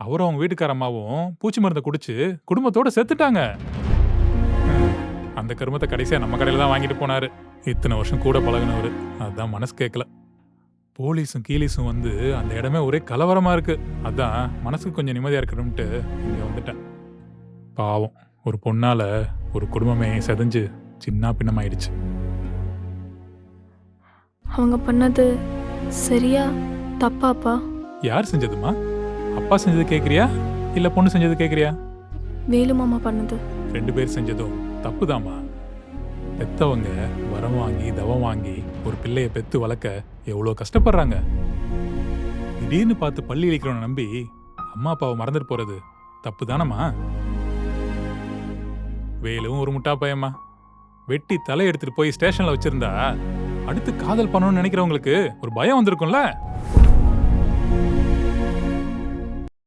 அவரும் அவங்க வீட்டுக்கார அம்மாவும் பூச்சி மருந்தை குடிச்சு குடும்பத்தோட செத்துட்டாங்க. அந்த கருமத்தை கடைசியா நம்ம கடையில தான் வாங்கிட்டு போனாரு. இத்தனை வருஷம் கூட பழகுனவரு. அதான் மனசு கேட்கல. போலீஸும் கீலீஸும் வந்து அந்த இடமே ஒரே கலவரமா இருக்கு. அதான் மனசுக்கு கொஞ்சம் நிம்மதியா இருக்கணும்ட்டு இங்க வந்துட்டேன். பாவம், ஒரு பொண்ணால ஒரு குடும்பமே செதஞ்சு சின்ன பின்னமாயிடுச்சு. அவங்க பண்ணது சரியா தப்பாப்பா? யார் செஞ்சதுமா? அப்பா செஞ்சது கேக்குறியா இல்ல பொண்ணு செஞ்சது கேக்குறியா? வேலு மாமா பண்ணது. 2 பேர் செஞ்சதும் தப்புதாம்மா. பெத்தவங்க வரம் வாங்கி தவம் வாங்கி ஒரு பிள்ளைய பெத்து வளர்க்க எவ்வளோ கஷ்டப்படுறாங்க. திடீர்னு பார்த்து பள்ளி இழிக்கிறவனை நம்பி அம்மா அப்பாவை மறந்துட்டு போறது தப்பு தானம்மா? வேலும் ஒரு முட்டா பையம்மா. வெட்டி தலை எடுத்துட்டு போய் ஸ்டேஷன்ல வச்சிருந்தா அடுத்து காதல் பண்ணணும்னு நினைக்கிறவங்களுக்கு ஒரு பயம் வந்திருக்கும்ல.